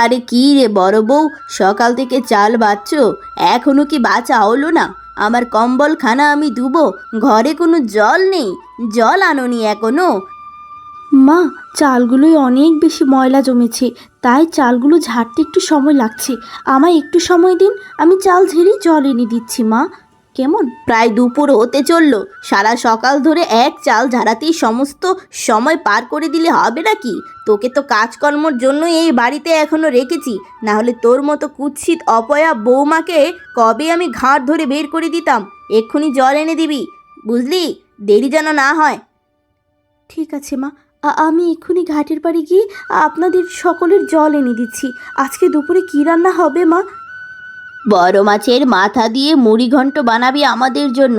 আরে কি রে বড় বউ, সকাল থেকে চাল বাচ্চ, এখনো কি বাঁচা হলো না? আমার কম্বল খানা আমি ধুবো, ঘরে কোনো জল নেই, জল আনোনি এখনো? মা, চালগুলোই অনেক বেশি ময়লা জমেছে, তাই চালগুলো ঝাড়তে একটু সময় লাগছে। আমায় একটু সময় দিন, আমি চাল ঝেড়ে জল এনে দিচ্ছি মা। কেমন? প্রায় দুপুর হতে চললো, সারা সকাল ধরে এক চাল ঝাড়াতেই সমস্ত সময় পার করে দিলে হবে নাকি? তোকে তো কাজকর্মর জন্যই এই বাড়িতে এখনো রেখেছি, না হলে তোর মতো কুৎসিত অপয়া বৌমাকে কবে আমি ঘাড় ধরে বের করে দিতাম। এক্ষুনি জল এনে দিবি, বুঝলি? দেরি যেন না হয়। ঠিক আছে মা, আমি এক্ষুনি ঘাটের বাড়ি গিয়ে আপনাদের সকলের জল এনে দিচ্ছি। আজকে দুপুরে কী রান্না হবে মা? বড় মাছের মাথা দিয়ে মুড়ি ঘন্ট বানাবি আমাদের জন্য,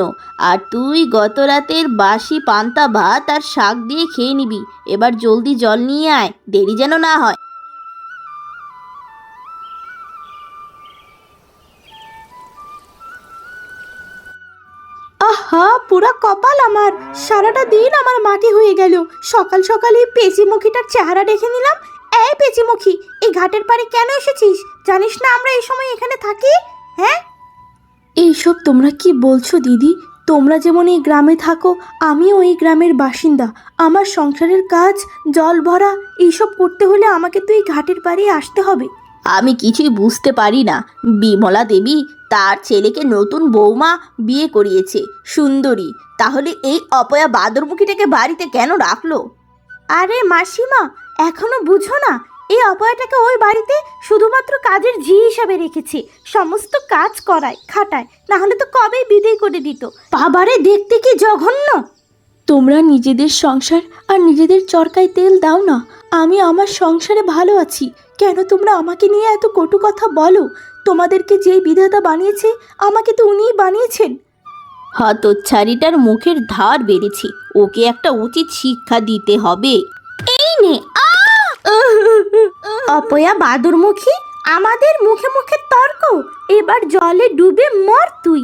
আর তুই গত রাতের বাসি পান্তা ভাত আর শাক দিয়ে খেয়ে নিবি। এবার জলদি জল নিয়ে আয়, দেরি যেন না হয়। আহা, পুরা কপাল আমার! সারাটা দিন আমার মাটি হয়ে গেল। সকাল সকাল এই পেঁচিমুখিটার চেহারা দেখে নিলাম। এই পেঁচিমুখি, এই ঘাটের পাড়ে কেন এসেছিস? জানিস না আমরা এই সময় এখানে থাকি? হ্যাঁ, এইসব তোমরা কি বলছো দিদি? তোমরা যেমন এই গ্রামে থাকো, আমিও এই গ্রামের বাসিন্দা। আমার সংসারের কাজ, জল ভরা, এইসব করতে হলে আমাকে তো এই ঘাটের পাড়ে আসতে হবে। আমি কিছুই বুঝতে পারি না। বিমলা দেবী তার ছেলেকে নতুন বৌমা বিয়ে করিয়েছে, সুন্দরী, তাহলে এই অপয়া বাদরমুখীটাকে বাড়িতে কেন রাখলো? আরে মাসিমা, এখনো বুঝো না? এই অপয়াটাকে ওই বাড়িতে শুধুমাত্র কাজের ঝি হিসাবে রেখেছে। সমস্ত কাজ করায়, খাটায়, না হলে তো কবেই বিদায় করে দিত। বাবারে, দেখতে কি জঘন্য! তোমরা নিজেদের সংসার আর নিজেদের চরকায় তেল দাও না। আমি আমার সংসারে ভালো আছি, কেন তোমরা আমাকে নিয়ে এত কটু কথা বলো? তোমাদেরকে যেই বিধাতা বানিয়েছে, আমাকে তো উনিই বানিয়েছেন। হতচ্ছাড়িটার মুখের ধার বেড়েছে, ওকে একটা উচিত শিক্ষা দিতে হবে। এই নে। অপয়া বাদুরমুখী, আমাদের মুখে মুখে তর্ক! এবার জলে ডুবে মর তুই।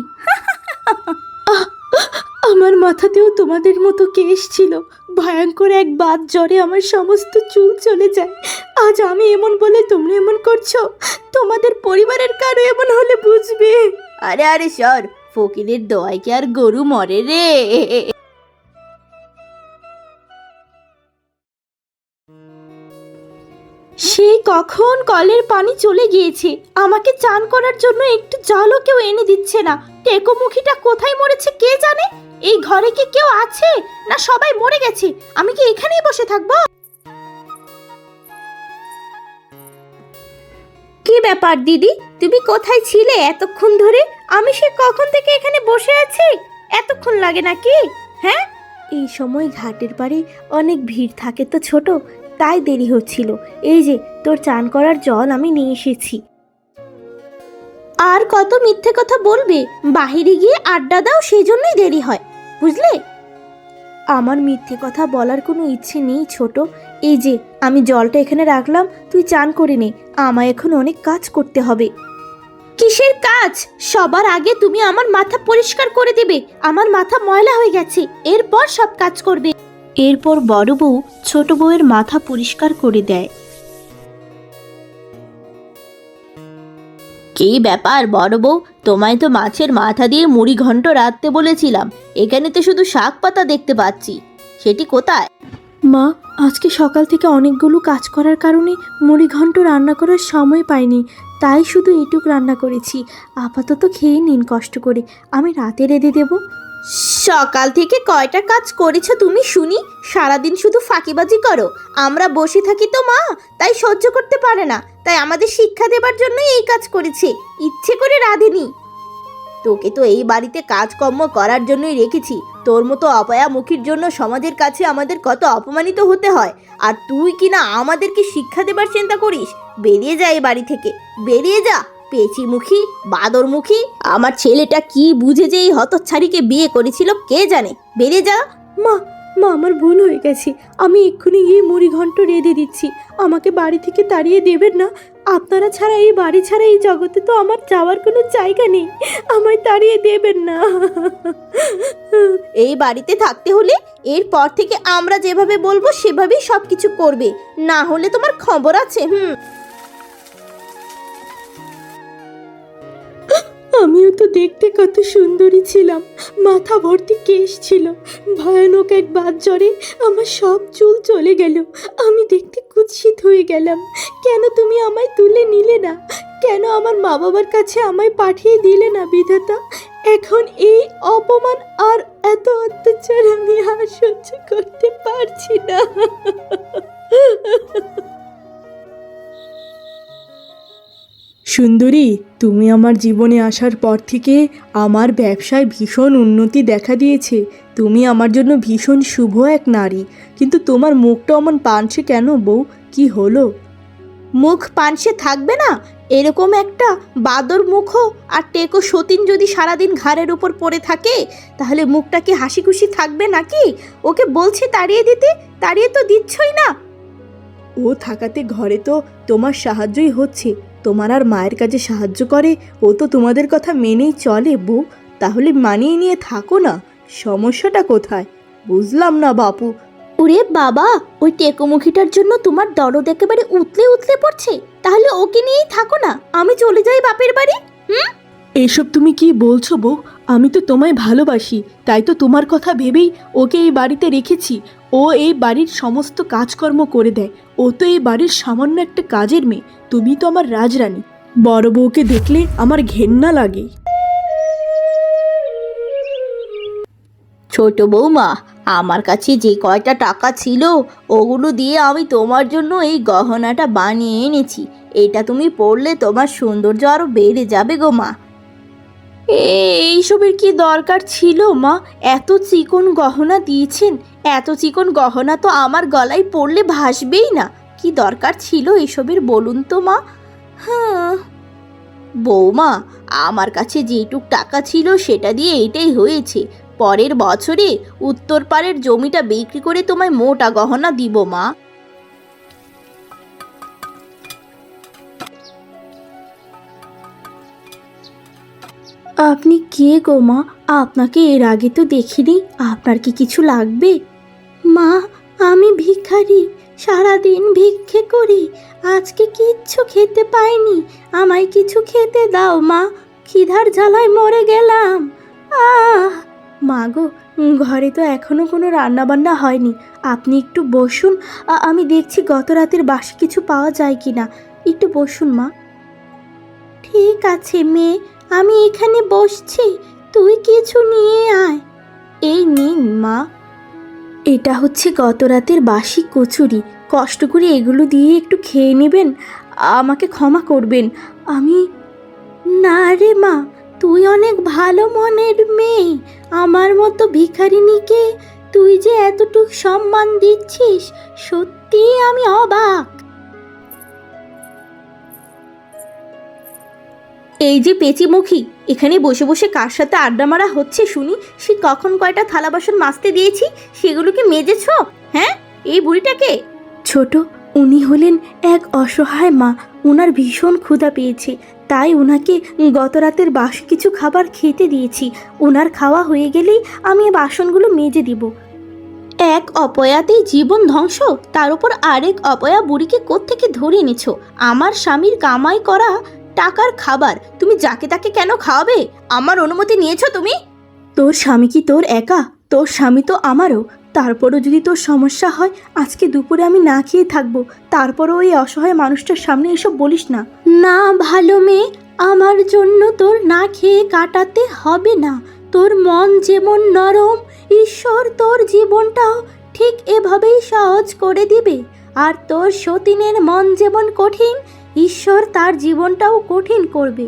আমার মাথাতেও তোমাদের মতো কেশ ছিল। ভয়ঙ্কর এক বাত জ্বরে আমার সমস্ত চুল চলে যায়। আজ আমি এমন বলে তোমরা এমন করছো? তোমাদের পরিবারের কারো এমন হলে বুঝবে। আরে আরে সর, ফকিরের দোয়ায় কি আর গরু মরে রে? সেই কখন কলের পানি চলে গিয়েছে, আমাকে চান করার জন্য একটু জলও কেউ এনে দিচ্ছে না। টেকোমুখীটা কোথায় মরেছে কে জানে? এই ঘরে কি কেউ আছে, না সবাই মরে গেছে? আমি কি এখানেই বসে থাকবো? কি ব্যাপার দিদি, তুমি কোথায় ছিলে এতক্ষণ ধরে? আমি সে কখন থেকে এখানে বসে আছি। এতক্ষণ লাগে নাকি? হ্যাঁ, এই সময় ঘাটের পাড়ে অনেক ভিড় থাকে তো ছোট, তাই দেরি হচ্ছিল। এই যে তোর চান করার জল আমি নিয়ে এসেছি। আর কত মিথ্যে কথা বলবে? বাহিরে গিয়ে আড্ডা দাও, সেই জন্যই দেরি হয়, বুঝলে? আমার মিথ্যে কথা বলার কোনো ইচ্ছে নেই ছোট। এই যে আমি জলটা এখানে রাখলাম, তুই চান করে নে। আমায় এখন অনেক কাজ করতে হবে। কিসের কাজ? সবার আগে তুমি আমার মাথা পরিষ্কার করে দেবে। আমার মাথা ময়লা হয়ে গেছে, এরপর সব কাজ করবে। এরপর বড় বউ ছোট বউয়ের মাথা পরিষ্কার করে দেয়। কি ব্যাপার বড় বউ, তোমায় তো মাছের মাথা দিয়ে মুড়ি ঘন্ট রাঁধতে বলেছিলাম, এখানে তো শুধু শাক পাতা দেখতে পাচ্ছি, সেটি কোথায়? মা, আজকে সকাল থেকে অনেকগুলো কাজ করার কারণে মুড়িঘণ্ট রান্না করার সময় পাইনি, তাই শুধু এটুক রান্না করেছি। আপাতত খেয়ে নিন কষ্ট করে, আমি রাতে রেঁধে দেব। সকাল থেকে কয়টা কাজ করেছো তুমি শুনি? সারাদিন শুধু ফাঁকিবাজি করো। আমরা বসে থাকি তো মা, তাই সহ্য করতে পারে না, তাই আমাদের শিক্ষা দেবার জন্যই এই কাজ করেছে, ইচ্ছে করে রাঁধেনি। তোকে তো এই বাড়িতে কাজকর্ম করার জন্যই রেখেছি, তোর মতো অপয়ামুখীর জন্য সমাজের কাছে আমাদের কত অপমানিত হতে হয়, আর তুই কিনা আমাদেরকে শিক্ষা দেবার চিন্তা করিস? বেরিয়ে যা এই বাড়ি থেকে, বেরিয়ে যা পেঁচিমুখী, বাদরমুখী। আমার ছেলেটা কি বুঝে যে এই হতচ্ছাড়িকে বিয়ে করেছিল কে জানে। বেরিয়ে যা। মা, মা, আমার ভুল হয়ে গেছে। আমি এক্ষুনি গিয়ে মুড়িঘণ্ট রেঁধে দিচ্ছি। আমাকে বাড়ি থেকে তাড়িয়ে দেবেন না। আপনারা ছাড়া, এই বাড়ি ছাড়া এই জগতে তো আমার যাওয়ার কোনো জায়গা নেই। আমায় তাড়িয়ে দেবেন না। এই বাড়িতে থাকতে হলে এরপর থেকে আমরা যেভাবে বলবো সেভাবেই সব কিছু করবে, না হলে তোমার খবর আছে। তো দেখতে কত সুন্দরী ছিলাম, মাথা ভর্তি কেশ ছিল, ভয়ানক এক বাত জ্বরে আমার সব চুল চলে গেল, আমি দেখতে কুৎসিত হয়ে গেলাম। কেন তুমি আমায় তুলে নিলে না? কেন আমার মা বাবার কাছে আমায় পাঠিয়ে দিলে না বিধাতা? এখন এই অপমান আর এত অত্যাচার আমি আর সহ্য করতে পারছি না। সুন্দরী, তুমি আমার জীবনে আসার পর থেকে আমার ব্যবসায় ভীষণ উন্নতি দেখা দিয়েছে। তুমি আমার জন্য ভীষণ শুভ এক নারী, কিন্তু তোমার মুখটা অমন পানছে কেন বউ? কি হলো? মুখ পানসে থাকবে না? এরকম একটা বাদর মুখো আর টেকো সতীন যদি সারাদিন ঘাড়ের উপর পড়ে থাকে, তাহলে মুখটা কি হাসি খুশি থাকবে নাকি? ওকে বলছি তাড়িয়ে দিতে, তাড়িয়ে তো দিচ্ছই না। ও থাকাতে ঘরে তো তোমার সাহায্যই হচ্ছে, তোমার আর মায়ের কাজে সাহায্য করে, ও তো তোমাদের কথা মেনেই চলে বউ। তাহলে মানিয়ে নিয়ে থাকো না, সমস্যাটা কোথায়? বুঝলাম না বাপু। ওরে বাবা, ওই টেকোমুখিটার জন্য তোমার দরদ একেবারে উতলে উতলে পড়ছে? তাহলে ওকে নিয়েই থাকো না, আমি চলে যাই বাপের বাড়ি। এসব তুমি কি বলছো বউ? আমি তো তোমায় ভালোবাসি, তাই তো তোমার কথা ভেবেই ওকে এই বাড়িতে রেখেছি। ও এই বাড়ির সমস্ত কাজকর্ম করে দেয়, ও তো এই বাড়ির সামান্য একটা কাজের মেয়ে। তুমি তো আমার রাজরানী, বড় বউকে দেখলে আমার ঘেন্না লাগে। ছোট বৌমা, আমার কাছে যে কয়টা টাকা ছিল ওগুলো দিয়ে আমি তোমার জন্য এই গহনাটা বানিয়ে এনেছি। এটা তুমি পরলে তোমার সৌন্দর্য আরো বেড়ে যাবে গো মা। এইসবের কি দরকার ছিল মা? এত চিকন গহনা দিয়েছেন, এত চিকন গহনা তো আমার গলায় পরলে ভাসবেই না। কি দরকার ছিল এসবের বলুন তো মা? হ্যাঁ বৌমা, আমার কাছে যেটুক টাকা ছিল সেটা দিয়ে এটাই হয়েছে। পরের বছরে উত্তর পাড়ের জমিটা বিক্রি করে তোমায় মোটা গহনা দিব মা। আপনি কে গো মা? আপনাকে এর আগে তো দেখিনি। আপনার কি কিছু লাগবে? মা, আমি ভিখারি, সারাদিন ভিক্ষে করি, আজকে কিচ্ছু খেতে পাইনি, আমায় কিছু খেতে দাও মা, খিদার জ্বালায় মরে গেলাম। মা গো, ঘরে তো এখনো কোনো রান্না বান্না হয়নি, আপনি একটু বসুন, আমি দেখছি গত রাতের বাসি কিছু পাওয়া যায় কিনা। একটু বসুন মা। ঠিক আছে মেয়ে, আমি এখানে বসছি, তুই কিছু নিয়ে আয়। এই নিন মা, এটা হচ্ছে গত রাতের বাসি কচুরি, কষ্ট করে এগুলো দিয়ে একটু খেয়ে নেবেন। আমাকে ক্ষমা করবেন। আমি না রে মা, তুই অনেক ভালো মনের মেয়ে, আমার মতো ভিখারিনীকে তুই যে এতটুক সম্মান দিচ্ছিস, সত্যি আমি অবাক। এই যে পেঁচিমুখী, এখানে বসে বসে কার সাথে আড্ডা মারা হচ্ছে শুনি? সে কখন কয়টা থালা বাসন মাজতে দিয়েছি, সেগুলো কি মেজেছ? হ্যাঁ, এই বুড়িটাকে? ছোট, উনি হলেন এক অসহায় মা, ওনার ভীষণ ক্ষুধা পেয়েছে, তাই ওনাকে গত রাতের বাসি কিছু খাবার খেতে দিয়েছি। ওনার খাওয়া হয়ে গেলেই আমি এই বাসনগুলো মেজে দিব। এক অপয়াতেই জীবন ধ্বংস, তার উপর আরেক অপয়া বুড়িকে কোত্থেকে ধরে এনেছো? আমার স্বামীর কামাই করা টাকার খাবার তুমি যাকে তাকে কেন খাওয়াবে? আমার অনুমতি নিয়েছো তুমি? তোর স্বামী কি তোর একা? তোর স্বামী তো আমারও। তারপরও যদি তোর সমস্যা হয়, আজকে দুপুরে আমি না খেয়ে থাকবো, তারপরও ওই অসহায় মানুষটার সামনে এসব বলিস না। না ভালো মেয়ে, আমার জন্য তোর না খেয়ে কাটাতে হবে না। তোর মন যেমন নরম, ঈশ্বর তোর জীবনটাও ঠিক এভাবেই সহজ করে দিবে। আর তোর সতীনের মন যেমন কঠিন, ঈশ্বর তার জীবনটাও কঠিন করবে।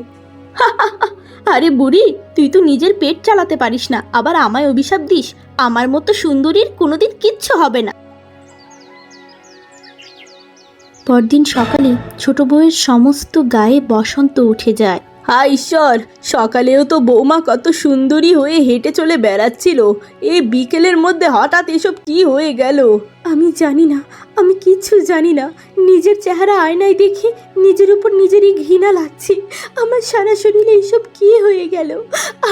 আরে বুড়ি, তুই তো নিজের পেট চালাতে পারিস না, আবার আমায় অভিশাপ দিস? আমার মতো সুন্দরীর কোনোদিন কিচ্ছু হবে না। পরদিন সকালে ছোট বউয়ের সমস্ত গায়ে বসন্ত উঠে যায়। হায় ঈশ্বর, সকালেও তো বৌমা কত সুন্দরী হয়ে হেঁটে চলে বেড়াচ্ছিল, এই বিকেলের মধ্যে হঠাৎ এসব কি হয়ে গেল? আমি জানি না, আমি কিচ্ছু জানি না। নিজের চেহারা আয়নায় দেখে নিজের উপর নিজেরই ঘৃণা লাগছে। আমার সারা শরীরে এইসব কি হয়ে গেল?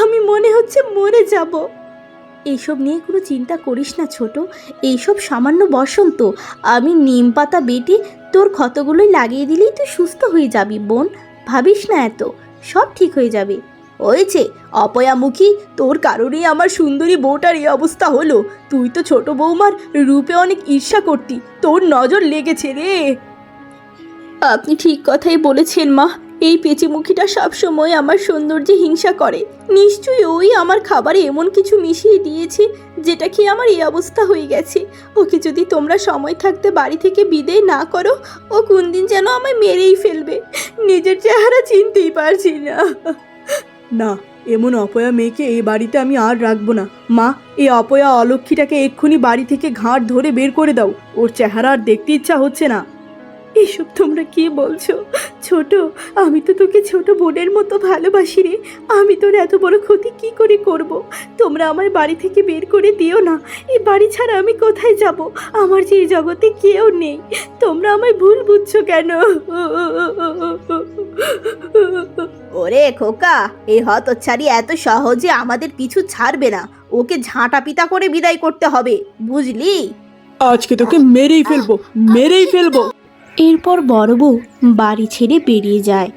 আমি মনে হচ্ছে মরে যাব। এইসব নিয়ে কোনো চিন্তা করিস না ছোট, এইসব সামান্য বসন্ত। আমি নিম পাতা বেটে তোর ক্ষতগুলোই লাগিয়ে দিলেই তুই সুস্থ হয়ে যাবি বোন। ভাবিস না এত, সব ঠিক হয়ে যাবে। হয়েছে অপয়ামুখী, তোর কারণেই আমার সুন্দরী বউটার এই অবস্থা হলো। তুই তো ছোট বৌমার রূপে অনেক ঈর্ষা করতি, তোর নজর লেগেছে রে। আপনি ঠিক কথাই বলেছেন মা। এই পেঁচিমুখিটা সবসময় আমার সৌন্দর্যে হিংসা করে। নিশ্চয়ই ওই আমার খাবারে এমন কিছু মিশিয়ে দিয়েছে যেটা খেয়ে আমার এই অবস্থা হয়ে গেছে। ওকে যদি তোমরা সময় থাকতে বাড়ি থেকে বিদায় না করো, ও কোন দিন যেন আমায় মেরেই ফেলবে। নিজের চেহারা চিনতেই পারছি না। না, এমন অপয়া মেয়েকে এই বাড়িতে আমি আর রাখবো না। মা, এই অপয়া অলক্ষীটাকে এক্ষুনি বাড়ি থেকে ঘাট ধরে বের করে দাও। ওর চেহারা আর দেখতে ইচ্ছা হচ্ছে না। এসব তোমরা কি বলছো? ছোট, আমি তো তোকে ছোট বোনের মতো ভালোবাসি রে। আমি তোর এত বড় ক্ষতি কি করে করব? তোমরা আমার বাড়ি থেকে বের করে দিও না। এই বাড়ি ছাড়া আমি কোথায় যাব? আমার যে এই জগতে কেউ নেই। তোমরা আমায় ভুল বুঝছো কেন? ওরে খোকা, এই হতচ্ছাড়ি এত সহজে আমাদের পিছু ছাড়বে না। ওকে ঝাঁটা পিটা করে বিদায় করতে হবে, বুঝলি? আজকে তোকে মেরেই ফেলবো, মেরেই ফেলবো। এরপর বড় বউ বাড়ি ছেড়ে বেরিয়ে যায়।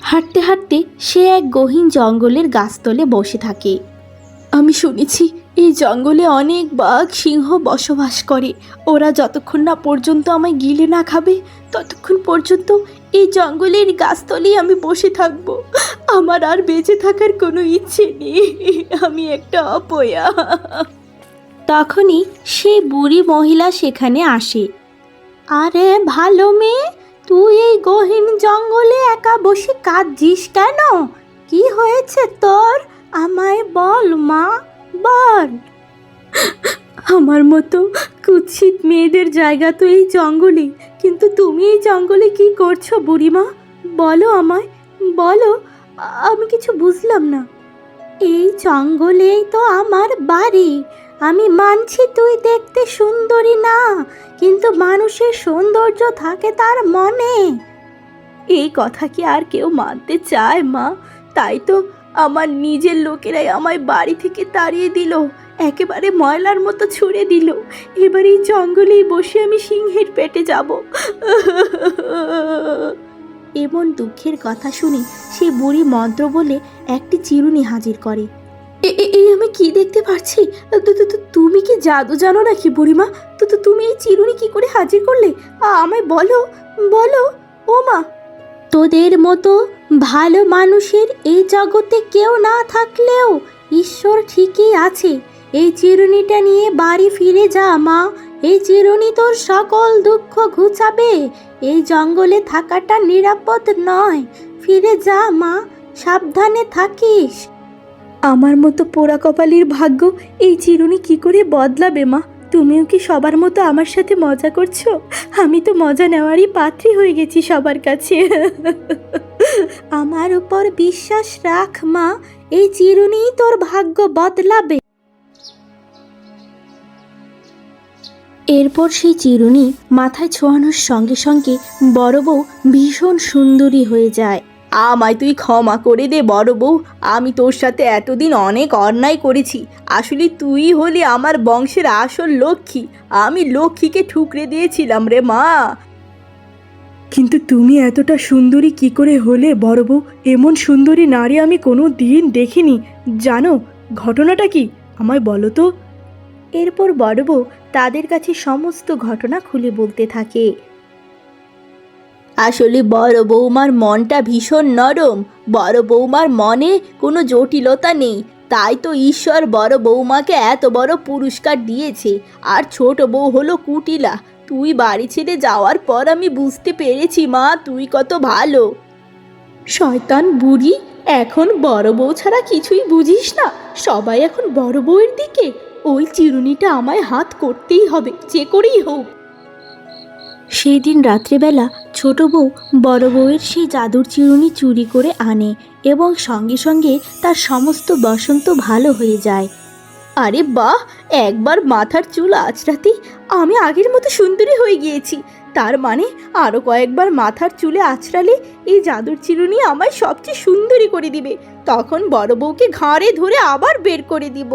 হাঁটতে হাঁটতে সে এক গহীন জঙ্গলের গাছতলে বসে থাকে। আমি শুনেছি এই জঙ্গলে অনেক বাঘ সিংহ বসবাস করে। ওরা যতক্ষণ না পর্যন্ত আমায় গিলে না খাবে, ততক্ষণ পর্যন্ত এই জঙ্গলের গাছতলেই আমি বসে থাকবো। আমার আর বেঁচে থাকার কোনো ইচ্ছে নেই। আমি একটা অপয়া। তখনই সেই বুড়ি মহিলা সেখানে আসে। আরে ভালো মেয়ে, তুই এই গহীন জঙ্গলে একা বসে কাঁদছিস কেন? কি হয়েছে তোর? আমায় বল মা, বল। আমার মতো কুৎসিত মেয়েদের জায়গা তো এই জঙ্গলে, কিন্তু তুমি এই জঙ্গলে কি করছো বুড়িমা? বলো আমায়, বলো। আমি কিছু বুঝলাম না। এই জঙ্গলেই তো আমার বাড়ি। আমি মানছি তুই দেখতে সুন্দরী না, কিন্তু মানুষের সৌন্দর্য থাকে তার মনে। এই কথা কি আর কেউ মানতে চায় মা? তাই তো আমার নিজের লোকেরাই আমায় বাড়ি থেকে তাড়িয়ে দিল, একেবারে ময়লার মতো ছুঁড়ে দিল। এবার এই জঙ্গলেই বসে আমি সিংহের পেটে যাব। এমন দুঃখের কথা শুনে সে বুড়ি মন্ত্র বলে একটি চিরুনি হাজির করে। এই আমি কি দেখতে পাচ্ছি? তুমি কি জাদু জানো নাকি বুড়িমা? তুমি এই চিরুনি কি করে হাজির করলে? আমায় বলো, বলো ও মা। তোদের মতো ভালো মানুষের এই জগতে কেউ না থাকলেও ঈশ্বর ঠিকই আছে। এই চিরুনিটা নিয়ে বাড়ি ফিরে যা মা। এই চিরুনি তোর সকল দুঃখ ঘুচাবে। এই জঙ্গলে থাকাটা নিরাপদ নয়। ফিরে যা মা, সাবধানে থাকিস। আমার মতো পোড়া কপালির ভাগ্য এই চিরুনি কি করে বদলাবে মা? তুমিও কি সবার মতো আমার সাথে মজা করছো? আমি তো মজা নেওয়ারই পাত্রী হয়ে গেছি সবার কাছে। আমার উপর বিশ্বাস রাখ মা, এই চিরুনিই তোর ভাগ্য বদলাবে। এরপর সেই চিরুনি মাথায় ছোঁয়ানোর সঙ্গে সঙ্গে বড় বউ ভীষণ সুন্দরী হয়ে যায়। আমায় তুই ক্ষমা করে দে বড় বউ, আমি তোর সাথে এতদিন অনেক অন্যায় করেছি। আসলে তুই হলি আমার বংশের আসল লক্ষ্মী। আমি লক্ষ্মীকে ঠুকরে দিয়েছিলাম রে মা। কিন্তু তুমি এতটা সুন্দরী কি করে হলে বড় বউ? এমন সুন্দরী নারী আমি কোনো দিন দেখিনি। জানো ঘটনাটা কি? আমায় বলো তো। এরপর বড় বউ তাদের কাছে সমস্ত ঘটনা খুলে বলতে থাকে। আসলে বড় বৌমার মনটা ভীষণ নরম। বড় বৌমার মনে কোনো জটিলতা নেই, তাই তো ঈশ্বর বড় বৌমাকে এত বড় পুরস্কার দিয়েছে। আর ছোট বউ হলো কুটিলা। তুই বাড়ি ছেড়ে যাওয়ার পর আমি বুঝতে পেরেছি মা, তুই কত ভালো। শয়তান বুড়ি, এখন বড় বউ ছাড়া কিছুই বুঝিস না। সবাই এখন বড় বউয়ের দিকে। ওই চিরুনিটা আমায় হাত করতেই হবে, যে করেই হোক। সেই দিন রাত্রেবেলা ছোট বউ বড় বউয়ের সেই জাদুর চিরুনি চুরি করে আনে এবং সঙ্গে সঙ্গে তার সমস্ত বসন্ত ভালো হয়ে যায়। আরে বাহ, একবার মাথার চুল আঁচড়াতেই আমি আগের মতো সুন্দরী হয়ে গিয়েছি। তার মানে আরও কয়েকবার মাথার চুলে আঁচড়ালে এই জাদুর চিরুনি আমায় সবচেয়ে সুন্দরী করে দিবে। তখন বড় বউকে ঘাড়ে ধরে আবার বের করে দিব।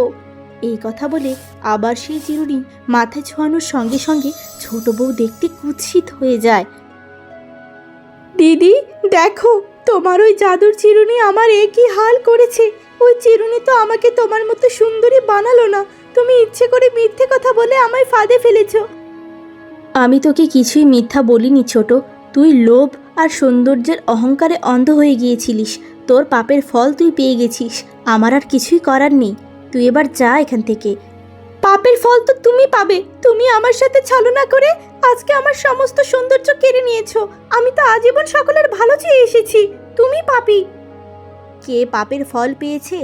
এই কথা বলে আবার সেই চিরুনি মাথায় ছোঁয়ানোর সঙ্গে সঙ্গে ছোট বউ দেখতে কুৎসিত হয়ে যায়। দিদি দেখো, তোমার ওই জাদুর চিরুনি আমার একই হাল করেছে। ওই চিরুনি তো আমাকে তোমার মতো সুন্দরী বানালো না। তুমি ইচ্ছে করে মিথ্যে কথা বলে আমায় ফাঁদে ফেলেছো। আমি তোকে কিছুই মিথ্যা বলিনি ছোট। তুই লোভ আর সৌন্দর্যের অহংকারে অন্ধ হয়ে গিয়েছিলিস। তোর পাপের ফল তুই পেয়ে গেছিস। আমার আর কিছুই করার নেই। তুই এবার যা এখান থেকে। পাপের ফল তো তুমি পাবে। তুমি আমার সাথে ছলনা করে আজকে আমার সমস্ত সৌন্দর্য কেড়ে নিয়েছো। আমি তো আজীবন সকলের ভালো চেয়ে এসেছি। তুমি পাপী। কে পাপের ফল পেয়েছে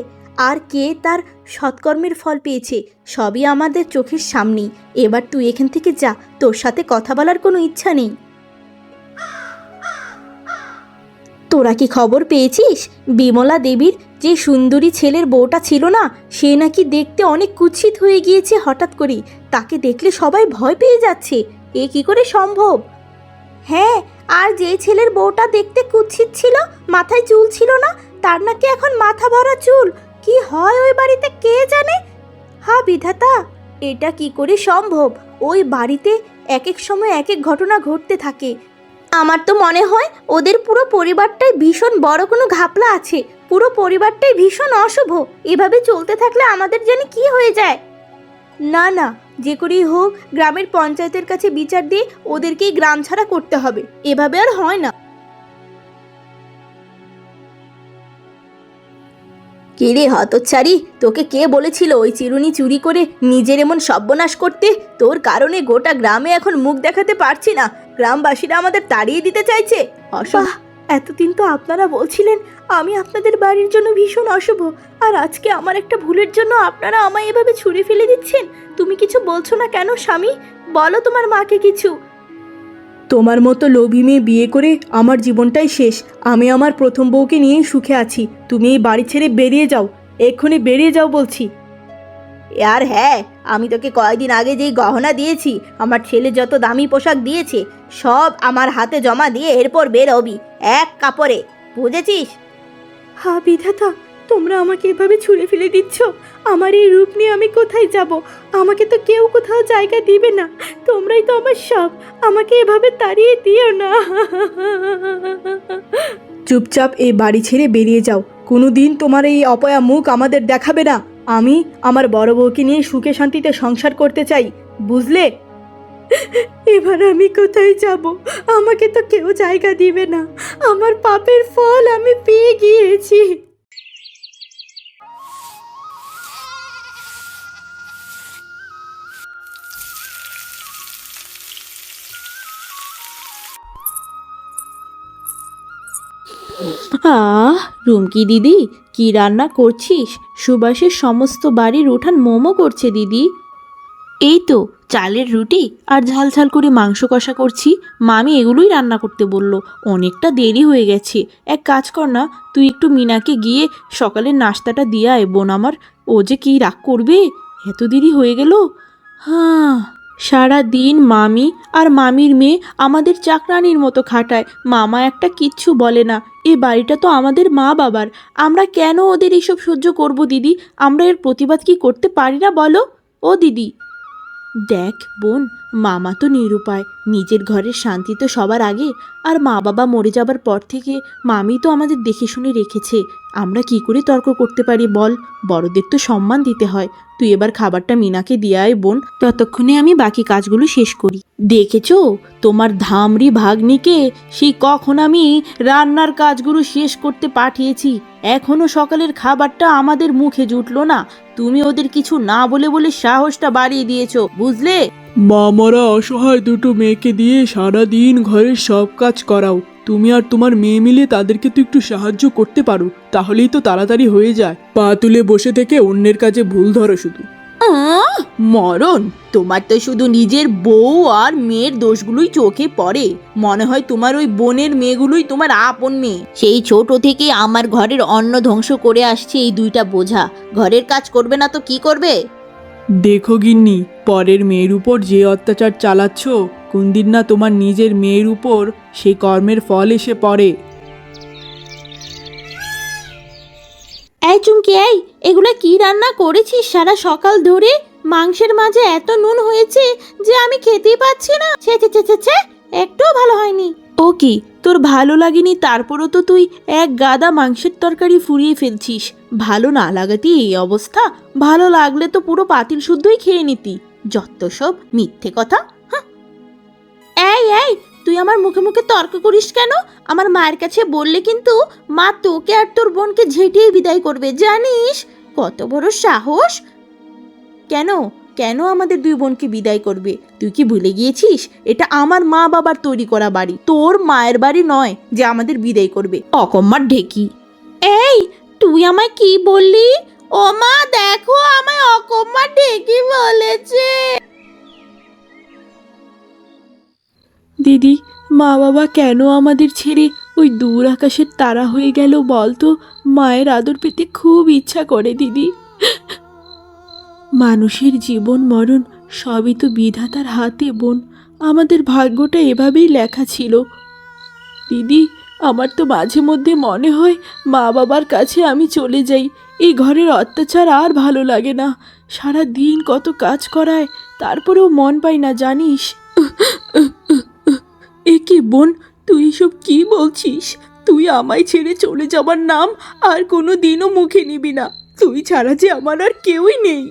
আর কে তার সৎকর্মের ফল পেয়েছে সবই আমাদের চোখের সামনেই। এবার তুই এখান থেকে যা। তোর সাথে কথা বলার কোনো ইচ্ছা নেই। তোরা কি খবর পেয়েছিস বিমলা দেবীর যে সুন্দরী ছেলের বউটা ছিল না, সে নাকি দেখতে অনেক কুৎসিত হয়ে গিয়েছে হঠাৎ করে। তাকে দেখলে সবাই ভয় পেয়ে যাচ্ছে। এ কি করে সম্ভব? হ্যাঁ, আর যে ছেলের বউটা দেখতে কুৎসিত ছিল, মাথায় চুল ছিল না, তার নাকি এখন মাথা ভরা চুল। কি হয় ওই বাড়িতে কে জানে। হা বিধাতা, এটা কি করে সম্ভব? ওই বাড়িতে এক এক সময় এক এক ঘটনা ঘটতে থাকে। আমার তো মনে হয় ওদের পুরো পরিবারটাই ভীষণ বড় কোনো ঘাপলা আছে। পুরো পরিবারটাই ভীষণ অশুভ। এভাবে চলতে থাকলে আমাদের জানি কি হয়ে যায়। না না, যে করেই হোক গ্রামের পঞ্চায়েতের কাছে বিচার দিয়ে ওদেরকেই গ্রাম ছাড়া করতে হবে। এভাবে আর হয় না। কে রে হতচ্ছাড়ি, তোকে কে বলেছিল ওই চিরুনি চুরি করে নিজের এমন সর্বনাশ করতে? তোর কারণে গোটা গ্রামে এখন মুখ দেখাতে পারছি না। গ্রামবাসীরা আমাদের তাড়িয়ে দিতে চাইছে। অশুভ। এতদিন তো আপনারা বলছিলেন আমি আপনাদের বাড়ির জন্য ভীষণ অশুভ, আর আজকে আমার একটা ভুলের জন্য আপনারা আমায় এভাবে ছুঁড়ে ফেলে দিচ্ছেন। তুমি কিছু বলছো না কেন স্বামী? বলো তোমার মাকে কিছু। তোমার মতো লোভী মেয়ে বিয়ে করে আমার জীবনটাই শেষ। আমি আমার প্রথম বউকে নিয়েই সুখে আছি। তুমি এই বাড়ি ছেড়ে বেরিয়ে যাও, এক্ষুনি বেরিয়ে যাও বলছি। আর হ্যাঁ, আমি তোকে কয়েকদিন আগে যেই গহনা দিয়েছি, আমার ছেলে যত দামি পোশাক দিয়েছে সব আমার হাতে জমা দিয়ে এরপর বেরোবি এক কাপড়ে, বুঝেছিস? হা বিধাতা, তোমরা আমাকে এভাবে ছুঁড়ে ফেলে দিচ্ছ। আমার এই রূপ নিয়ে আমি কোথায় যাব? আমাকে তো কেউ কোথাও জায়গা দিবে না। তোমরাই তো আমার সব। আমাকে এভাবে তাড়িয়ে দিও না। চুপচাপ এই বাড়ি ছেড়ে বেরিয়ে যাও। কোনো দিন তোমার এই অপয়া মুখ আমাদের দেখাবে না। আমি আমার বড় বউকে নিয়ে সুখে শান্তিতে সংসার করতে চাই, বুঝলে? এবার আমি কোথায় যাব? আমাকে তো কেউ জায়গা দিবে না। আমার পাপের ফল আমি পেয়ে গিয়েছি। রুমকি দিদি, কি রান্না করছিস? সুবাসের সমস্ত বাড়ির উঠান মোমো করছে দিদি। এই তো চালের রুটি আর ঝাল ঝাল করে মাংস কষা করছি। মামি এগুলোই রান্না করতে বলল। অনেকটা দেরি হয়ে গেছে। এক কাজ কর না, তুই একটু মিনাকে গিয়ে সকালের নাস্তাটা দিয়ে আয় বোন আমার। ও যে কি রাগ করবে, এত দেরি হয়ে গেল। হ্যাঁ, সারা দিন মামি আর মামির মেয়ে আমাদের চাকরানির মতো খাটায়। মামা একটা কিচ্ছু বলে না। এ বাড়িটা তো আমাদের মা বাবার। আমরা কেন ওদের এইসব সহ্য করব দিদি? আমরা এর প্রতিবাদ কি করতে পারি না বলো? ও দিদি, দেখ বোন, মামা তো নিরুপায়। নিজের ঘরের শান্তি তো সবার আগে। আর মা বাবা মরে যাবার পর থেকে মামি তো আমাদের দেখে শুনে রেখেছে। আমরা কি করে তর্ক করতে পারি বল? বড়দের তো সম্মান দিতে হয়। তুই এবার খাবারটা মিনাকে দিয়ে আয় বোন, ততক্ষণে আমি বাকি কাজগুলো শেষ করি। দেখেছো তোমার ধামরি ভাগ্নিকে সেই কখন আমি রান্নার কাজগুলো শেষ করতে পাঠিয়েছি, এখনো সকালের খাবারটা আমাদের মুখে জুটলো না। তুমি ওদের কিছু না বলে বলে সাহসটা বাড়িয়ে দিয়েছো, বুঝলে? মামারা অসহায় দুটো মেয়েকে দিয়ে সারা দিন ঘরের সব কাজ করাও। তুমি আর তোমার মেয়ে মিলে তাদেরকে তো একটু সাহায্য করতে পারো, তাহলেই তো তাড়াতাড়ি হয়ে যায়। পা তুলে বসে থেকে অন্যের কাছে ভুল ধরো শুধু। মরণ, তোমার তো শুধু নিজের বউ আর মেয়ের দোষগুলোই চোখে পড়ে। মনে হয় তোমার ওই বোনের মেয়েগুলোই তোমার আপন মেয়ে। সেই ছোট থেকে আমার ঘরের অন্ন ধ্বংস করে আসছে এই দুইটা বোঝা। ঘরের কাজ করবে না তো কি করবে? দেখো গিন্নি, পরের মেয়ের উপর যে অত্যাচার চালাচ্ছ, কোনদিন না তোমার নিজের মেয়ের উপর সেই কর্মের ফল এসে পড়ে। এই চুমকি, এই এগুলা কি রান্না করেছিস সারা সকাল ধরে? মাংসের মাঝে এত নুন হয়েছে যে আমি খেতেই পাচ্ছি না। ছে ছে ছে ছে ছে, একটুও ভালো হয়নি। ও কি তোর ভালো লাগেনি? তারপরও তো তুই এক গাদা মাংসের তরকারি ফুরিয়ে ফেলছিস। ভালো না লাগাতেই এই অবস্থা। ভালো লাগলে তো পুরো পাতিল শুদ্ধই খেয়ে নিতি। যত সব মিথ্যে কথা। এই এই, তুই আমার মুখে মুখে তর্ক করিস কেন? আমার মায়ের কাছে বললে কিন্তু মা তোকে আর তোর বোনকে ঝেঁটিয়ে বিদায় করবে, জানিস? কত বড় সাহস! কেন কেন আমাদের দুই বোনকে বিদায় করবে? তুই কি ভুলে গিয়েছিস এটা আমার মা বাবার তৈরি করা বাড়ি, তোর মায়ের বাড়ি নয় যে আমাদের বিদায় করবে। অকম্মার ঢেকি। এই, তুই আমায় কি বললি? ও মা, দেখো আমায় অকম্মা ঢেকি বলেছে। দিদি, মা বাবা কেন আমাদের ছেড়ে ওই দূর আকাশের তারা হয়ে গেল বলতো? মায়ের আদর পেতে খুব ইচ্ছা করে দিদি। মানুষের জীবন মরণ সবই তো বিধাতার হাতে বোন। আমাদের ভাগ্যটা এভাবেই লেখা ছিল। দিদি, আমার তো মাঝে মধ্যে মনে হয় মা বাবার কাছে আমি চলে যাই। এই ঘরের অত্যাচার আর ভালো লাগে না। সারা দিন কত কাজ করায়, তারপরেও মন পাই না, জানিস? এ কি বোন, তুই এসব কি বলছিস? তুই আমায় ছেড়ে চলে যাবার নাম আর কোনো দিনও মুখে নিবি না। তুই ছাড়া যে আমার আর কেউই নেই।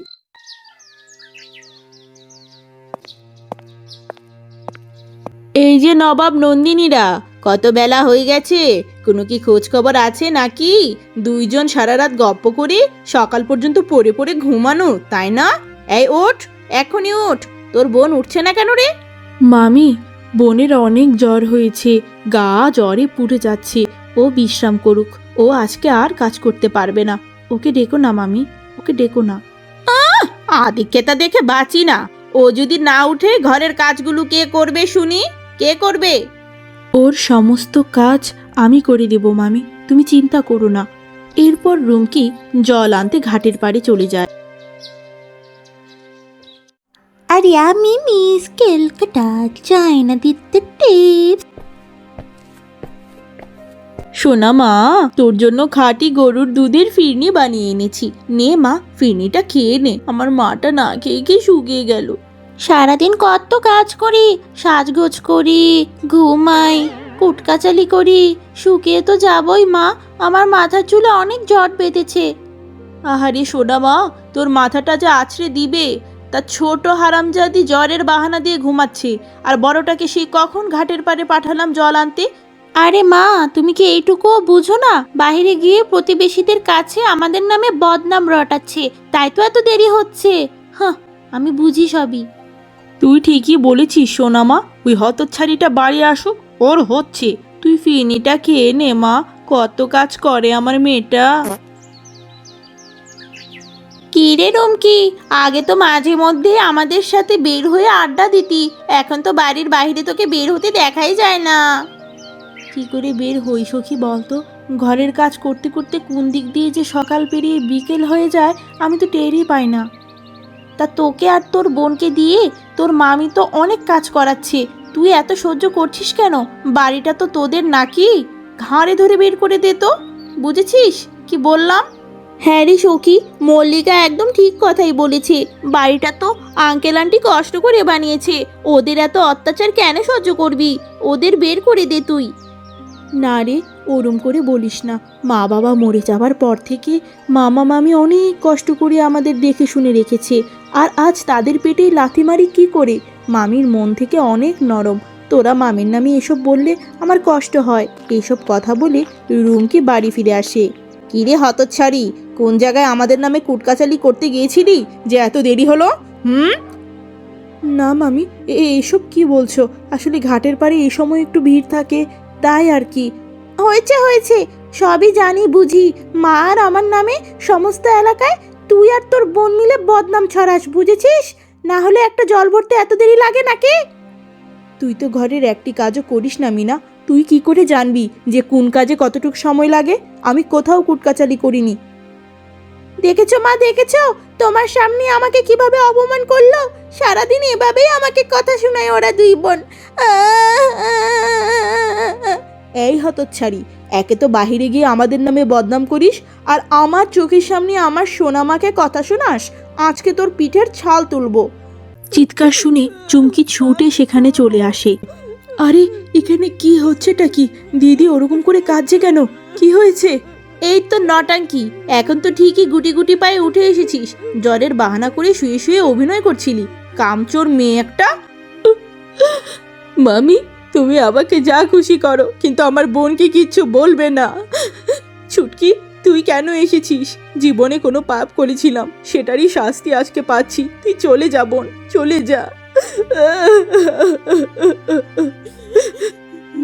এই যে নবাব নন্দিনীরা, কত বেলা হয়ে গেছে, কোনো কি খোঁজ খবর আছে নাকি? দুইজন সারা রাত গপ্প করে সকাল পর্যন্ত পড়ে পড়ে ঘুমানো, তাই না? এই ওঠ, এখনই ওঠ। তোর বোন উঠছে না কেন রে? মামি, বোনের অনেক জ্বর হয়েছে, গা জ্বরে পুড়ে যাচ্ছে। ও বিশ্রাম করুক, ও আজকে আর কাজ করতে পারবে না। ওকে ডেকো না মামি, ওকে ডেকো না। আদিক্ষেতা দেখে বাঁচি না। ও যদি না উঠে ঘরের কাজগুলো কে করবে শুনি? কে করবে? ওর সমস্ত কাজ আমি করে দেব মামি, তুমি চিন্তা করো না। এরপর রুমকি জল আনতে ঘাটের পাড়ে চলে যায়। আরে আমি মিস ক্যালকাটা, চায়না দিতে টিপস। সোনা মা, তোর জন্য খাঁটি গরুর দুধের ফিরনি বানিয়ে এনেছি। নে মা, ফিরনিটা খেয়ে নে। আমার মাটা না খেয়ে খেয়ে শুকিয়ে গেল। সারাদিন কত কাজ করি, সাজগোজ করি, ঘুমাই, কুটকাচালি করি, শুকিয়ে তো যাবই মা। আমার মাথার চুলে অনেক জট বেঁধেছে। আহারে সোনা মা, তোর মাথাটা যে আছড়ে দিবে, তা ছোট হারামজাদি জ্বরের বাহানা দিয়ে ঘুমাচ্ছে, আর বড়টাকে সে কখন ঘাটের পাড়ে পাঠালাম জল আনতে। আরে মা, তুমি কি এইটুকুও বুঝো না? বাইরে গিয়ে প্রতিবেশীদের কাছে আমাদের নামে বদনাম রটাচ্ছে, তাই তো এত দেরি হচ্ছে। হ্যাঁ, আমি বুঝি সবই। তুই ঠিকই বলেছিস সোনা মা, ওই হতচ্ছাড়িটা বাড়ি আসুক, ওর হচ্ছে। তুই ফিরনিটা খেয়ে নে মা, কত কাজ করে আমার মেয়েটা। কি রে রুমকি, আগে তো মাঝে মধ্যে আমাদের সাথে বের হয়ে আড্ডা দিতি, এখন তো বাড়ির বাইরে তোকে বের হতে দেখাই যায় না। কি করে বের হই সখী বলতো? ঘরের কাজ করতে করতে কোন দিক দিয়ে যে সকাল পেরিয়ে বিকেল হয়ে যায় আমি তো টেরই পাই না। তা তোকে আর তোর বোনকে দিয়ে তোর মামি তো অনেক কাজ করাচ্ছে, তুই এত সহ্য করছিস কেন? বাড়িটা তো তোদের নাকি? ঘাড়ে ধরে বের করে দে তো, বুঝেছিস কি বললাম? হ্যাঁ রে সখী, মল্লিকা একদম ঠিক কথাই বলেছে। বাড়িটা তো আঙ্কেল আন্টি কষ্ট করে বানিয়েছে, ওদের এত অত্যাচার কেন সহ্য করবি? ওদের বের করে দে তুই। না রে, ওরম করে বলিস না। মা বাবা মরে যাবার পর থেকে মামা মামি অনেক কষ্ট করে আমাদের দেখে শুনে রেখেছে, আর আজ তাদের পেটে লাথি মারি কি করে? মামির মন থেকে অনেক নরম। তোরা মামির নামে এসব বললে আমার কষ্ট হয়। এইসব কথা বলে রুমকি বাড়ি ফিরে আসে। কি রে হতচ্ছাড়ি, কোন জায়গায় আমাদের নামে কুটকাচালি করতে গিয়েছিলি যে এত দেরি হলো? না মামি, এইসব কি বলছো? আসলে ঘাটের পাড়ে এই সময় একটু ভিড় থাকে, তাই আর কি। হয়েছে হয়েছে, সবই জানি বুঝি। মা আর আমার নামে সমস্ত এলাকায় তুই আর তোর বোন মিলে বদনাম ছড়াস, বুঝেছিস? না হলে একটা জল ভরতে এত দেরি লাগে নাকি? তুই তো ঘরের একটি কাজও করিস না মিনা, তুই কি করে জানবি যে কোন কাজে কতটুকু সময় লাগে? আমি কোথাও কুটকাচালি করিনি। দেখেছো মা, দেখেছো তোমার সামনে আমাকে কিভাবে অপমান করলো? সারাদিন এভাবেই আমাকে কথা শোনায় ওরা দুই বোন। এই হতচ্ছাড়ি, একে তো বাহিরে গিয়ে আমাদের নামে বদনাম করিস, আর আমার চোখের সামনে আমার সোনামাকে কথা শোনাস। আজকে তোর পিঠের ছাল তুলবো। চিৎকার শুনে চুমকি ছুটে সেখানে চলে আসে। আরে এখানে কি হচ্ছেটা কি? দিদি ওরকম করে কাঁদছে কেন? কি হয়েছে? এই তো নটাঙ্কি, এখন তো ঠিকই গুটি গুটি পায়ে উঠে এসেছিস। জ্বরের বাহানা করে শুয়ে শুয়ে অভিনয় করছিলি, কামচোর মেয়ে একটা। মামি, তুমি আমাকে যা খুশি করো, কিন্তু আমার বোনকে কিচ্ছু বলবে না। ছুটকি, তুই কেন এসেছিস? জীবনে কোনো পাপ করেছিলাম, সেটারই শাস্তি আজকে পাচ্ছি। তুই চলে যা বোন, চলে যা।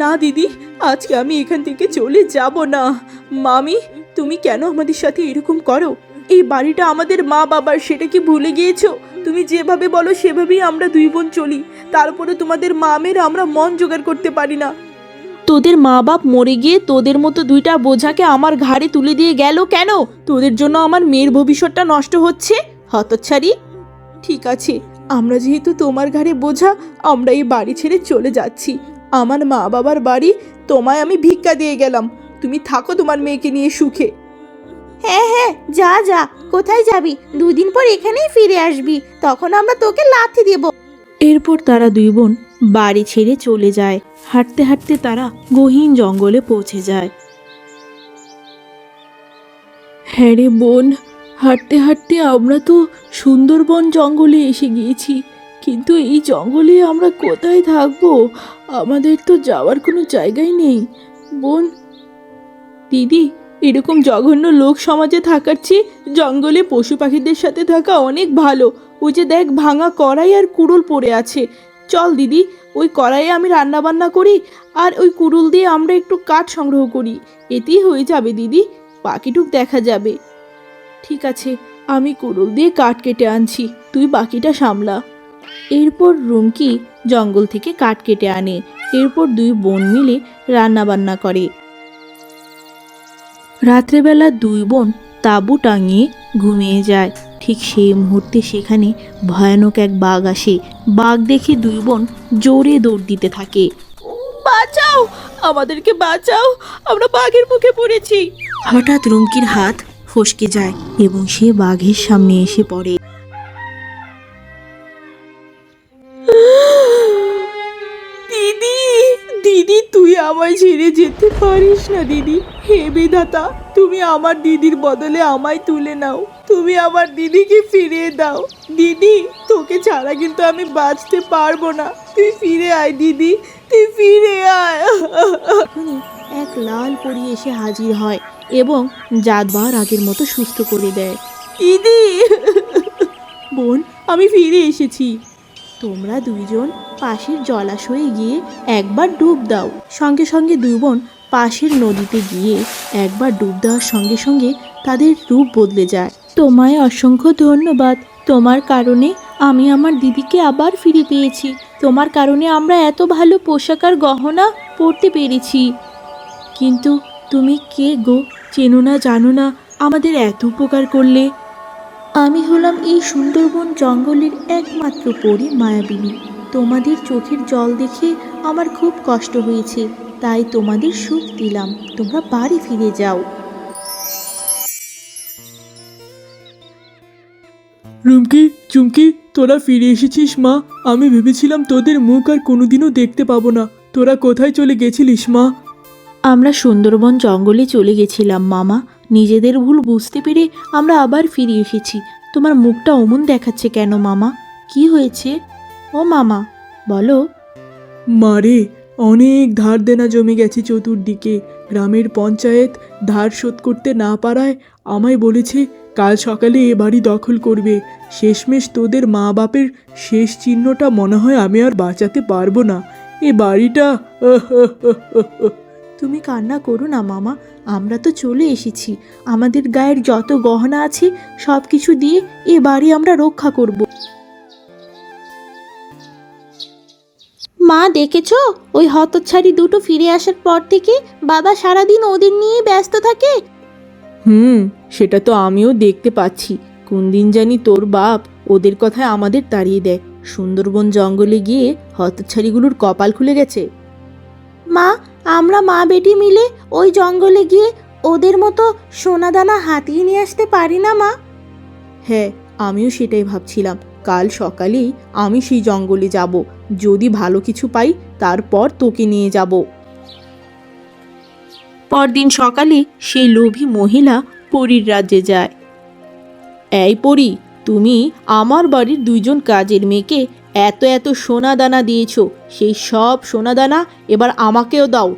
না দিদি, আজকে আমি এখান থেকে চলে যাব না। মামি, তুমি কেন আমাদের সাথে এরকম করো? এই বাড়িটা আমাদের মা বাবার, সেটা কি ভুলে গিয়েছো? তুমি যেভাবে বলো সেভাবেই আমরা দুই বোন চলি। তারপরে তোমাদের মামের আমরা মন জোগাড় করতে পারি না। তোদের মা বাপ মরে গিয়ে তোদের মতো দুইটা বোঝাকে আমার ঘাড়ে তুলে দিয়ে গেল কেন? তোদের জন্য আমার মেয়ের ভবিষ্যৎটা নষ্ট হচ্ছে, হতচ্ছাড়ি। ঠিক আছে, আমরা যেহেতু তোমার ঘাড়ে বোঝা, আমরা এই বাড়ি ছেড়ে চলে যাচ্ছি। আমার মা বাবার বাড়ি, তোমায় আমি ভিক্ষা দিয়ে গেলাম। তুমি থাকো তোমার মেয়েকে নিয়ে সুখে। হ্যাঁ হ্যাঁ, যা যা। কোথায় যাবি? 2 দিন পর এখানেই ফিরে আসবি, তখন আমরা তোকে লাথি দেব। এরপর তারা দুই বোন বাড়ি ছেড়ে চলে যায়। হাঁটতে হাঁটতে তারা গহীন জঙ্গলে পৌঁছে যায়। হ্যাঁ রে বোন, হাঁটতে হাঁটতে আমরা তো সুন্দরবন জঙ্গলে এসে গিয়েছি। কিন্তু এই জঙ্গলে আমরা কোথায় থাকবো? আমাদের তো যাওয়ার কোনো জায়গাই নেই। বোন, দিদি, এরকম জঘন্য লোক সমাজে থাকার চেয়ে জঙ্গলে পশু পাখিদের সাথে থাকা অনেক ভালো। ওই যে দেখ, ভাঙা কড়াই আর কুড়ুল পড়ে আছে। চল দিদি, ওই কড়াইয়ে আমি রান্না বান্না করি, আর ওই কুড়ুল দিয়ে আমরা একটু কাঠ সংগ্রহ করি। এতেই হয়ে যাবে দিদি, বাকিটুক দেখা যাবে। ঠিক আছে, আমি কুড়ুল দিয়ে কাঠ কেটে আনছি, তুই বাকিটা সামলা। এরপর রুমকি জঙ্গল থেকে কাঠ কেটে আনে। এরপর দুই বোন মিলে রান্না বান্না করে। রাত্রেবেলা দুই বোন তাঁবু টাঙিয়ে ঘুমিয়ে যায়। ঠিক সেই মুহূর্তে সেখানে ভয়ানক এক বাঘ আসে। বাঘ দেখে দুই বোন জোরে দৌড় দিতে থাকে। বাঁচাও, আমাদেরকে বাঁচাও, আমরা বাঘের মুখে পড়েছি। হঠাৎ রুমকির হাত ফসকে যায় এবং সে বাঘের সামনে এসে পড়ে। দিদি, দিদি, তুই আমায় ছেড়ে যেতে পারিস না দিদি। হে বিধাতা, তুমি আমার দিদির বদলে আমায় তুলে নাও। তুমি আমার দিদিকে ফিরিয়ে দাও। দিদি, তোকে ছাড়া কিন্তু আমি বাঁচতে পারবো না। তুই ফিরে আয় দিদি, তুই ফিরে আয়। তখনই এক লাল পরী এসে হাজির হয় এবং জাদবার আগের মতো সুস্থ করে দেয়। দিদি, বোন, আমি ফিরে এসেছি। তোমরা দুইজন পাশের জলাশয়ে গিয়ে একবার ডুব দাও। সঙ্গে সঙ্গে দুই বোন পাশের নদীতে গিয়ে একবার ডুব দেওয়ার সঙ্গে সঙ্গে তাদের রূপ বদলে যায়। তোমায় অসংখ্য ধন্যবাদ। তোমার কারণে আমি আমার দিদিকে আবার ফিরে পেয়েছি। তোমার কারণে আমরা এত ভালো পোশাক আর গহনা পরতে পেরেছি। কিন্তু তুমি কে গো? চেনো না জানো না, আমাদের এত উপকার করলে। আমি হলাম এই সুন্দরবন জঙ্গলের একমাত্র পরী মায়াবিনী। তোমাদের চোখের জল দেখে আমার খুব কষ্ট হয়েছে, তাই তোমাদের সুখ দিলাম। তোমরা বাড়ি ফিরে যাও। রুমকি, চুমকি, তোরা ফিরে এসেছিস মা। আমি ভেবেছিলাম তোদের মুখ আর কোনোদিনও দেখতে পাবো না। তোরা কোথায় চলে গেছিলিস মা? আমরা সুন্দরবন জঙ্গলে চলে গেছিলাম মামা। নিজেদের ভুল বুঝতে পেরে আমরা আবার ফিরে এসেছি। তোমার মুখটা অমন দেখাচ্ছে কেন মামা? কি হয়েছে? ও মামা, বলো। মারে, অনেক ধার দেনা জমে গেছে চতুর্দিকে। গ্রামের পঞ্চায়েত ধার শোধ করতে না পারায় আমায় বলেছে কাল সকালে এ বাড়ি দখল করবে। শেষমেশ তোদের মা বাপের শেষ চিহ্নটা মনে হয় আমি আর বাঁচাতে পারবো না। এ বাড়িটা তুমি কান্না করো না মামা, আমরা তো চলে এসেছি। আমাদের গায়ের যত গহনা আছে সব কিছু দিয়ে এ বাড়ি আমরা রক্ষা করব। মা, দেখেছো ওই হতচ্ছাড়ি দুটো ফিরে আসার পর থেকে বাবা সারাদিন ওদের নিয়ে ব্যস্ত থাকে। সেটা তো আমিও দেখতে পাচ্ছি। কোন দিন জানি তোর বাপ ওদের কথায় আমাদের তাড়িয়ে দেয়। সুন্দরবন জঙ্গলে গিয়ে হতচ্ছাড়িগুলোর কপাল খুলে গেছে। মা, আমরা মা বেটি মিলে ওই জঙ্গলে গিয়ে ওদের মতো সোনাদানা হাতিয়ে নিয়ে আসতে পারি না মা? হ্যাঁ, আমিও সেটাই ভাবছিলাম। কাল সকালেই আমি সেই জঙ্গলে যাব। যদি ভালো কিছু পাই তারপর তোকে নিয়ে যাব। পরদিন সকালে সেই লোভী মহিলা পরীর রাজ্যে যায়। এই পরী, তুমি আমার বাড়ির দুইজন কাজের মেয়েকে এত এত সোনা দানা দিয়েছো, সেই সব সোনা দানা এবার আমাকেও দাও।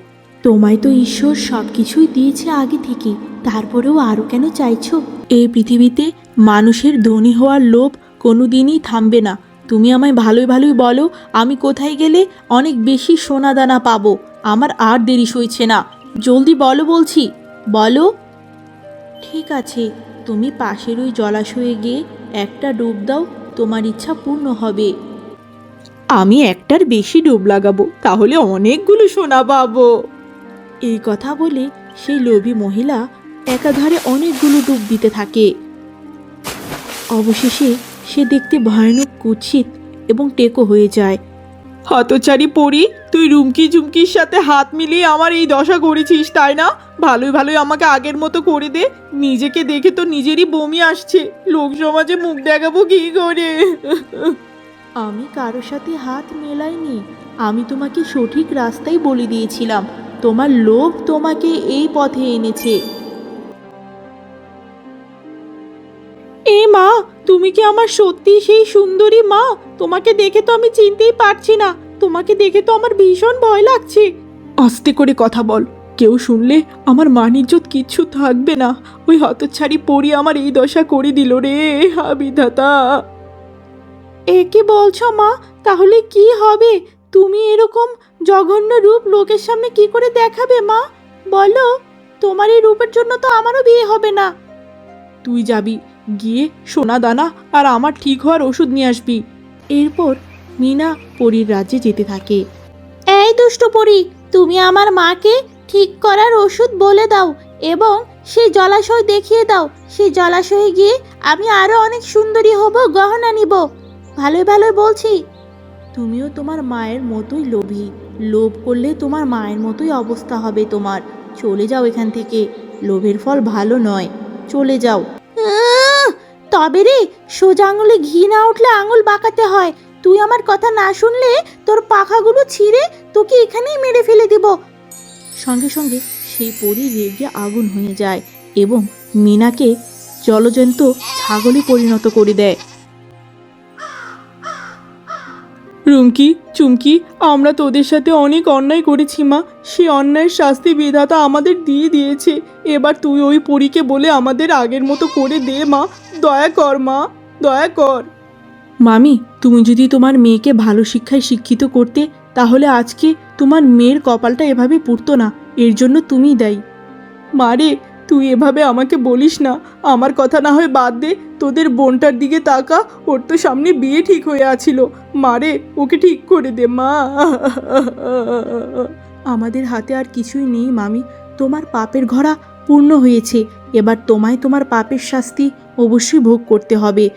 তোমায় তো ঈশ্বর সব কিছুই দিয়েছে আগে থেকে, তারপরেও আরও কেন চাইছো? এই পৃথিবীতে মানুষের ধনী হওয়ার লোভ কোনোদিনই থামবে না। তুমি আমায় ভালোই ভালোই বলো, আমি কোথায় গেলে অনেক বেশি সোনা দানা পাবো। আমার আর দেরি সইছে না, জলদি বলো বলছি, বলো। ঠিক আছে, তুমি পাশের ওই জলাশয়ে গিয়ে একটা ডুব দাও, তোমার ইচ্ছা পূর্ণ হবে। আমি একটার বেশি ডুব লাগাবো, তাহলে অনেকগুলো সোনা পাবো। এই কথা বলে সেই লোভী মহিলা একাধারে অনেকগুলো ডুব দিতে থাকে। অবশেষে সে দেখতে ভয়ানক কুৎসিত এবং টেকো হয়ে যায়। হতচারী পরী, তুই রুমকি ঝুমকির সাথে হাত মিলিয়ে আমার এই দশা করেছিস, তাই না? ভালোই ভালোই আমাকে আগের মতো করে দে। নিজেকে দেখে তো নিজেরই বমি আসছে, লোক সমাজে মুখ দেখাবো কি করে? আমি কারোর সাথে হাত মেলাইনি, আমি তোমাকে সঠিক রাস্তাই বলে দিয়েছিলাম। তোমার লোভ তোমাকে এই পথে এনেছে। এ মা, তুমি কি আমার সত্যি সেই সুন্দরী মা? তোমাকে দেখে তো আমি চিনতেই পারছি না। তোমাকে দেখে তো আমার ভীষণ ভয় লাগছে। আস্তে করে কথা বল, কেউ শুনলে আমার মান ইজ্জত কিচ্ছু থাকবে না। ওই হতচ্ছাড়ি পরী আমার এই দশা করে দিল রে, হা বিধাতা। এ কি বলছো মা? তাহলে কি হবে? তুমি এরকম জঘন্য রূপ লোকের সামনে কি করে দেখাবে মা? বলো, তোমার এই রূপের জন্য তো আমারও বিয়ে হবে না। তুই যাবি, গিয়ে সোনা দানা আর আমার ঠিক হওয়ার ওষুধ নিয়ে আসবি। এরপর মিনা পরীর রাজ্যে যেতে থাকে। এই দুষ্ট পরী, তুমি আমার মাকে ঠিক করার ওষুধ বলে দাও এবং সেই জলাশয় দেখিয়ে দাও। সেই জলাশয়ে গিয়ে আমি আরো অনেক সুন্দরী হব, গহনা নিব। ভালোই ভালোই বলছি। তুমিও তোমার মায়ের মতোই লোভী। লোভ করলে তোমার মায়ের মতোই অবস্থা হবে তোমার। চলে যাও এখান থেকে, লোভের ফল ভালো নয়, চলে যাও। তবে রে, সোজা আঙুলে ঘি না উঠলে আঙুল বাঁকাতে হয়। তুই আমার কথা না শুনলে তোর পাখাগুলো ছিঁড়ে তোকে এখানেই মেরে ফেলে দিব। সঙ্গে সঙ্গে সেই পরী রেগে আগুন হয়ে যায় এবং মিনাকে জলজন্ত ছাগলে পরিণত করে দেয়। রুমকি, চুমকি, আমরা তোদের সাথে অনেক অন্যায় করেছি মা। সে অন্যায়ের শাস্তি বিধাতা আমাদের দিয়ে দিয়েছে। এবার তুই ওই পরীকে বলে আমাদের আগের মতো করে দে মা। দয়া কর মা, দয়া কর। মামি, তুমি যদি তোমার মেয়েকে ভালো শিক্ষায় শিক্ষিত করতে, তাহলে আজকে তোমার মেয়ের কপালটা এভাবে পুড়তো না। এর জন্য তুমিই দায়ী। মারে, তুই এভাবে আমাকে বলিস না। আমার কথা না হয় বাদ দে, তোদের বোনটার দিকে তাকা। ওর তো সামনে বিয়ে ঠিক হয়ে আছিল। মারে, ওকে ঠিক করে দে মা। আমাদের হাতে আর কিছুই নেই মামি। তোমার পাপের ঘোড়া পূর্ণ হয়েছে। এবার তোমায় তোমার পাপের শাস্তি অবশ্যই ভোগ করতে হবে।